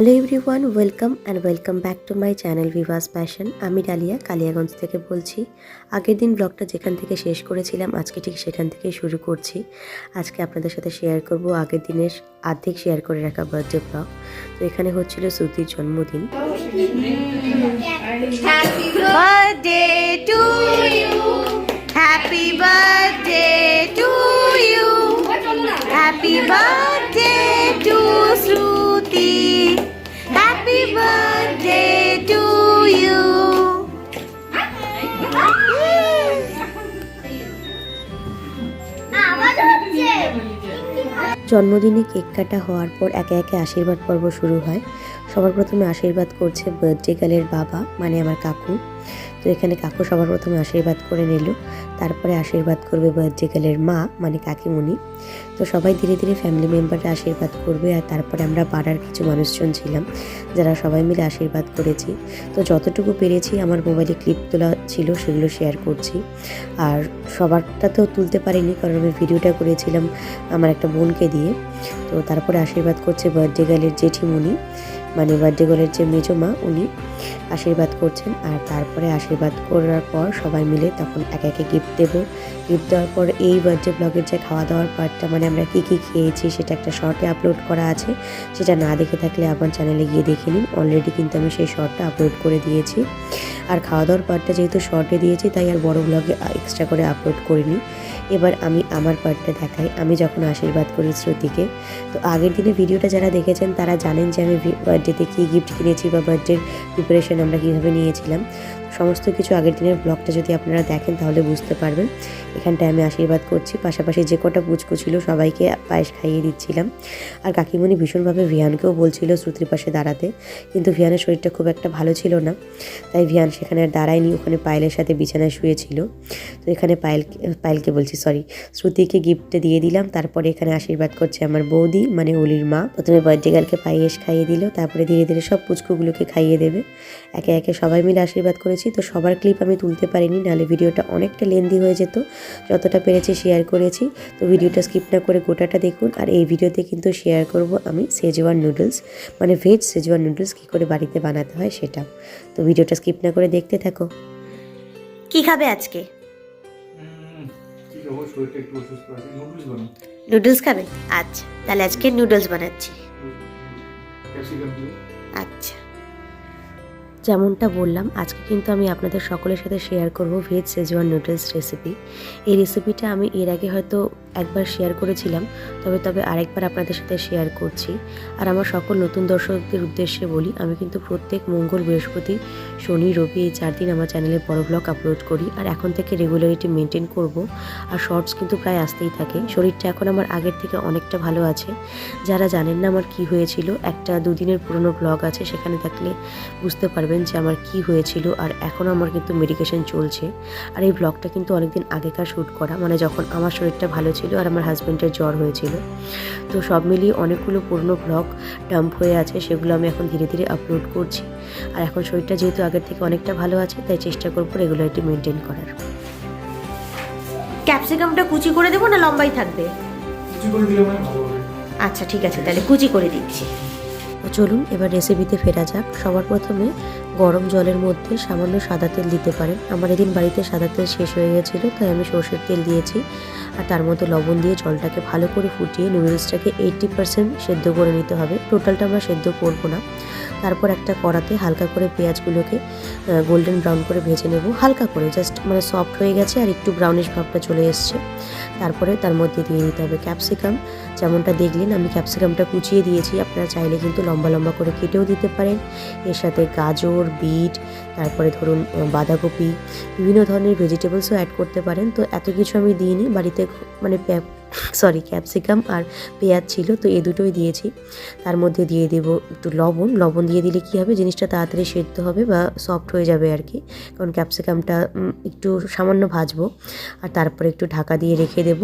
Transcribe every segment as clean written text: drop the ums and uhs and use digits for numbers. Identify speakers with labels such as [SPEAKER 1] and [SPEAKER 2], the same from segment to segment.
[SPEAKER 1] Hello everyone, welcome back to my channel Vivas passion. আমি dahlia Kaliaganj থেকে বলছি। আগের দিন ব্লগটা যেখান থেকে শেষ করেছিলাম আজকে ঠিক সেখান থেকেই শুরু করছি। আজকে আপনাদের সাথে শেয়ার করব আগের দিনের অর্ধেক শেয়ার করে রাখা বার্থডে ব্লগ। তো এখানে হচ্ছিল শ্রুতির জন্মদিন।
[SPEAKER 2] Happy birthday to you. Happy birthday to you. Happy birthday to Shruti. Happy birthday to you.
[SPEAKER 1] জন্মদিনে কেক কাটা হওয়ার পর একে একে আশীর্বাদ পর্ব শুরু হয়। সবার প্রথমে আশীর্বাদ করছে বার্থডে গার্লের বাবা, মানে আমার কাকু। তো এখানে কাকু সবার প্রথমে আশীর্বাদ করে নিল, তারপরে আশীর্বাদ করবে বার্থডে গার্লের মা, মানে কাকিমণি। তো সবাই ধীরে ধীরে ফ্যামিলি মেম্বাররা আশীর্বাদ করবে, আর তারপরে আমরা পাড়ার কিছু মানুষজন ছিলাম যারা সবাই মিলে আশীর্বাদ করেছি। তো যতটুকু পেরেছি আমার মোবাইলে ক্লিপ তোলা ছিল সেগুলো শেয়ার করছি। আর সবারটা তো তুলতে পারিনি, কারণ আমি ভিডিওটা করেছিলাম আমার একটা বোনকে দিয়ে। তো তারপরে আশীর্বাদ করছে বার্থডে গার্লের জেঠিমণি, মানে বার্থডে গার্লের যে মেজো মা, উনি আশীর্বাদ করছেন। আর তারপরে আশীর্বাদ করার পর সবাই মিলে তখন একে একে গিফট দেবো। গিফট দেওয়ার পর এই বার্থডে ব্লগের যে খাওয়া দাওয়ার পার্টটা, মানে আমরা কী কী খেয়েছি সেটা একটা শর্টে আপলোড করা আছে। সেটা না দেখে থাকলে আমার চ্যানেলে গিয়ে দেখে নিন। অলরেডি কিন্তু আমি সেই শর্টটা আপলোড করে দিয়েছি। আর খাওয়া দাওয়ার পার্টটা যেহেতু শর্টে দিয়েছি তাই আর বড় ব্লগে এক্সট্রা করে আপলোড করিনি। এবার আমি আমার পার্টটা দেখাই, আমি যখন আশীর্বাদ করি শ্রুতিকে। তো আগের দিনে ভিডিওটা যারা দেখেছেন তারা জানেন যে আমি বার্থডেতে কী গিফট কিনেছি বা বার্থডের প্রিপারেশন আমরা কীভাবে নিয়েছিলাম। সমস্ত কিছু আগের দিনের ব্লগটা যদি আপনারা দেখেন তাহলে বুঝতে পারবেন। এখানটায় আমি আশীর্বাদ করছি, পাশাপাশি যে কটা পুচকু ছিল সবাইকে পায়েস খাইয়ে দিচ্ছিলাম। আর কাকিমণি ভীষণভাবে ভিয়ানকেও বলছিল শ্রুতির পাশে দাঁড়াতে, কিন্তু ভিয়ানের শরীরটা খুব একটা ভালো ছিল না, তাই ভিয়ান সেখানে আর দাঁড়ায়নি, ওখানে পায়েলের সাথে বিছানায় শুয়েছিল। তো এখানে পায়েলকে বলছি, সরি, শ্রুতিকে গিফটে দিয়ে দিলাম। তারপরে এখানে আশীর্বাদ করছে আমার বৌদি, মানে অলির মা। প্রথমে বার্থডে গার্লকে পায়েস খাইয়ে দিল, তারপরে ধীরে ধীরে সব পুচকুগুলোকে খাইয়ে দেবে। একে একে সবাই মিলে আশীর্বাদ করেছি। তো সবার ক্লিপ আমি তুলতে পারিনি, নাহলে ভিডিওটা অনেকটা লেন্দি হয়ে যেত। যতটা পেরেছি শেয়ার করেছি। তো ভিডিওটা স্কিপ না করে গোটাটা দেখুন। আর এই ভিডিওতে কিন্তু শেয়ার করব আমি সেজওয়ান নুডলস, মানে ভেজ সেজওয়ান নুডলস কী করে বাড়িতে বানাতে হয় সেটাও। তো ভিডিওটা স্কিপ না করে দেখতে থাকো।
[SPEAKER 2] কি খাবে আজকে? নুডলস খাবে? আচ্ছা, তাহলে আজকে নুডলস বানাচ্ছি। আচ্ছা,
[SPEAKER 1] যেমনটা বললাম, আজকে কিন্তু আমি আপনাদের সকলের সাথে শেয়ার করব ভেজ সেজওয়ান নুডলস রেসিপি। এই রেসিপিটা আমি এর আগে হয়তো একবার শেয়ার করেছিলাম, তবে আরেকবার আপনাদের সাথে শেয়ার করছি। আর আমার সকল নতুন দর্শকদের উদ্দেশ্যে বলি, আমি কিন্তু প্রত্যেক মঙ্গল, বৃহস্পতি, শনি, রবি এই 4 দিন আমার চ্যানেলে বড় ব্লগ আপলোড করি। আর এখন থেকে রেগুলারিটি মেনটেন করব। আর শর্টস কিন্তু প্রায় আসতেই থাকে। শরীরটা এখন আমার আগের থেকে অনেকটা ভালো আছে। যারা জানেন না আমার কি হয়েছিল, একটা 2 দিনের পুরনো ব্লগ আছে, সেখানে থাকলে বুঝতে পারবেন যে আমার কি হয়েছিল। আর এখন আমার কিন্তু মেডিকেশন চলছে। আর এই ব্লগটা কিন্তু অনেকদিন আগেকার শ্যুট করা, মানে যখন আমার শরীরটা ভালো ছিল আর আমার হাজব্যান্ডের জ্বর হয়েছিল। তো সব মিলিয়ে অনেকগুলো পুরনো ব্লগ ডাম্প হয়ে আছে, সেগুলো আমি এখন ধীরে ধীরে আপলোড করছি। আর এখন শরীরটা যেহেতু আগের থেকে অনেকটা ভালো আছে, তাই চেষ্টা করবো রেগুলারিটি মেনটেন করার।
[SPEAKER 2] ক্যাপসিকামটা কুচি করে দেবো না লম্বাই থাকবে? আচ্ছা ঠিক আছে, তাহলে কুচি করে দিচ্ছি।
[SPEAKER 1] তো চলুন এবার রেসিপিতে ফেরা যাক। সবার প্রথমে গরম জলের মধ্যে সামান্য সাদা তেল দিতে পারেন। আমার এদিন বাড়িতে সাদা তেল শেষ হয়ে গেছিলো, তাই আমি সর্ষের তেল দিয়েছি। আর তার মধ্যে লবণ দিয়ে জলটাকে ভালো করে ফুটিয়ে নুডলসটাকে 80% সেদ্ধ করে নিতে হবে। টোটালটা আমরা সেদ্ধ করবো না। তারপর একটা কড়াতে হালকা করে পেঁয়াজগুলোকে গোল্ডেন ব্রাউন করে ভেজে নেব, হালকা করে, জাস্ট মানে সফট হয়ে গেছে আর একটু ব্রাউনিশ ভাবটা চলে এসছে। তারপরে তার মধ্যে দিয়ে দিতে হবে ক্যাপসিকাম। যেমনটা দেখলেন আমি ক্যাপসিকামটা কুচিয়ে দিয়েছি, আপনারা চাইলে কিন্তু লম্বা লম্বা করে কেটেও দিতে পারেন। এর সাথে গাজর, বিট, তারপরে ধরুন বাঁধাকপি, বিভিন্ন ধরনের ভেজিটেবলসও অ্যাড করতে পারেন। তো এত কিছু আমি দিইনি, বাড়িতে মানে ক্যাপসিকাম আর পেঁয়াজ ছিল, তো এই দুটোই দিয়েছি। তার মধ্যে দিয়ে দেব একটু লবণ দিয়ে দিলে কী হবে, জিনিসটা তাড়াতাড়ি সেদ্ধ হবে বা সফট হয়ে যাবে আর কি, কারণ ক্যাপসিকামটা একটু সামান্য ভাজবো। আর তারপরে একটু ঢাকা দিয়ে রেখে দেব।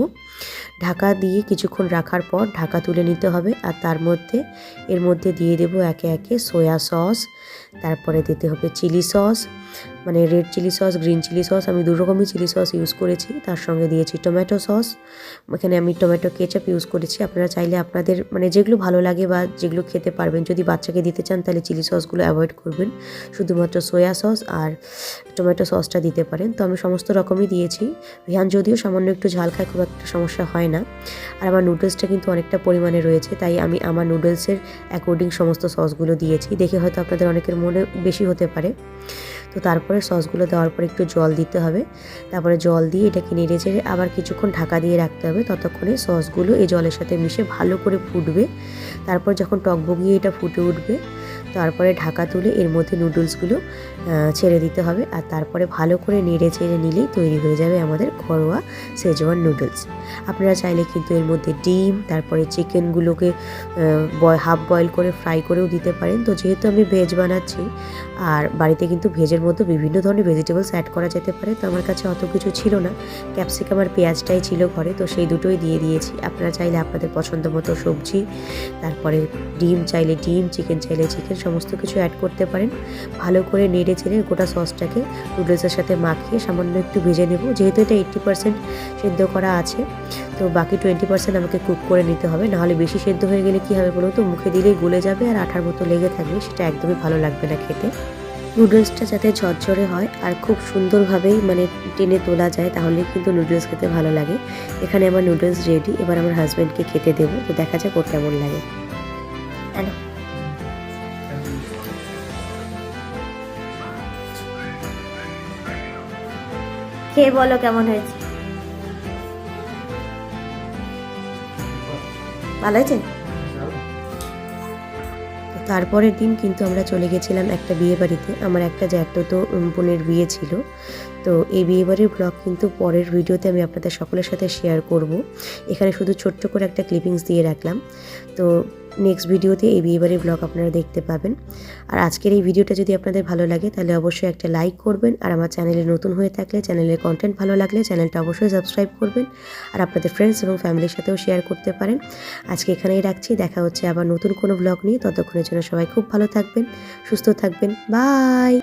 [SPEAKER 1] ঢাকা দিয়ে কিছুক্ষণ রাখার পর ঢাকা তুলে নিতে হবে। আর এর মধ্যে দিয়ে দেব একে একে সয়া সস, তারপরে দিতে হবে চিলি সস, মানে red chilli sauce, green chilli sauce, আমি দু রকমই চিলি সস ইউজ করেছি। তার সঙ্গে দিয়েছি টমেটো সস, এখানে আমি টমেটো কেচাপ ইউজ করেছি। আপনারা চাইলে আপনাদের মানে যেগুলো ভালো লাগে বা যেগুলো খেতে পারবেন, যদি বাচ্চাকে দিতে চান তাহলে চিলি সসগুলো অ্যাভয়েড করবেন, শুধুমাত্র সয়া সস আর টমেটো সসটা দিতে পারেন। তো আমি সমস্ত রকমই দিয়েছি। রিহান যদিও সামান্য একটু ঝাল খায়, খুব একটা সমস্যা হয় না। আর আমার নুডলসটা কিন্তু অনেকটা পরিমাণে রয়েছে, তাই আমি আমার নুডলসের অ্যাকর্ডিং সমস্ত সসগুলো দিয়েছি। দেখে হয়তো আপনাদের অনেকের মনে বেশি হতে পারে। তো তারপরে সসগুলো দেওয়ার পর একটু জল দিতে হবে, তারপরে জল দিয়ে এটাকে নেড়ে চেড়ে আবার কিছুক্ষণ ঢাকা দিয়ে রাখতে হবে, ততক্ষণে সসগুলো এই জলের সাথে মিশে ভালো করে ফুটবে। তারপর যখন টকবগিয়ে এটা ফুটে উঠবে, তারপরে ঢাকা তুলে এর মধ্যে নুডলসগুলো ছেড়ে দিতে হবে, আর তারপরে ভালো করে নেড়ে চেড়ে নিলেই তৈরি হয়ে যাবে আমাদের ঘরোয়া শেজওয়ান নুডলস। আপনারা চাইলে কিন্তু এর মধ্যে ডিম, তারপরে চিকেনগুলোকে হাফ বয়েল করে ফ্রাই করেও দিতে পারেন। তো যেহেতু আমি ভেজ বানাচ্ছি আর বাড়িতে কিন্তু ভেজের মধ্যে বিভিন্ন ধরনের ভেজিটেবলস অ্যাড করা যেতে পারে, তো আমার কাছে অত কিছু ছিল না, ক্যাপসিকাম আর পেঁয়াজটাই ছিল ঘরে, তো সেই দুটোই দিয়ে দিয়েছি। আপনারা চাইলে আপনাদের পছন্দ মতো সবজি, তারপরে ডিম চাইলে ডিম, চিকেন চাইলে চিকেন, সমস্ত কিছু অ্যাড করতে পারেন। ভালো করে নেড়ে চেড়ে গোটা সসটাকে নুডলসের সাথে মাখিয়ে সামান্য একটু ভেজে নেব। যেহেতু এটা 80% সেদ্ধ করা আছে, তো বাকি 20% আমাকে কুক করে নিতে হবে, নাহলে বেশি সেদ্ধ হয়ে গেলে কী হবে বলুন তো, মুখে দিলেই গলে যাবে আর আঠার মতো লেগে থাকবে, সেটা একদমই ভালো লাগবে না খেতে। নুডলসটা যাতে ঝরঝরে হয় আর খুব সুন্দরভাবেই মানে টেনে তোলা যায়, তাহলে কিন্তু নুডলস খেতে ভালো লাগে। এখানে আমার নুডলস রেডি, এবার আমার হাজব্যান্ডকে খেতে দেবো, তো দেখা যাক ওর কেমন লাগে।
[SPEAKER 2] হ্যালো, খেয়ে বলো কেমন হয়েছে। ভালো হয়েছে?
[SPEAKER 1] তারপরের দিন কিন্তু আমরা চলে গেছিলাম একটা বিয়ে বাড়িতে। আমার একটা জ্যাঠতো বোনের বিয়ে ছিল। তো এই বিয়েবাড়ির ব্লগ কিন্তু পরের ভিডিওতে আমি আপনাদের সকলের সাথে শেয়ার করব। এখানে শুধু ছোট্ট করে একটা ক্লিপিংস দিয়ে রাখলাম। তো নেক্সট ভিডিওতে এই বিয়েবাড়ির ব্লগ আপনারা দেখতে পাবেন। আর আজকের এই ভিডিওটা যদি আপনাদের ভালো লাগে তাহলে অবশ্যই একটা লাইক করবেন, আর আমার চ্যানেলে নতুন হয়ে থাকলে, চ্যানেলের কন্টেন্ট ভালো লাগলে চ্যানেলটা অবশ্যই সাবস্ক্রাইব করবেন, আর আপনাদের ফ্রেন্ডস এবং ফ্যামিলির সাথেও শেয়ার করতে পারেন। আজকে এখানেই রাখছি, দেখা হচ্ছে আবার নতুন কোনো ব্লগ নিয়ে। ততক্ষণের জন্য সবাই খুব ভালো থাকবেন, সুস্থ থাকবেন, বাই।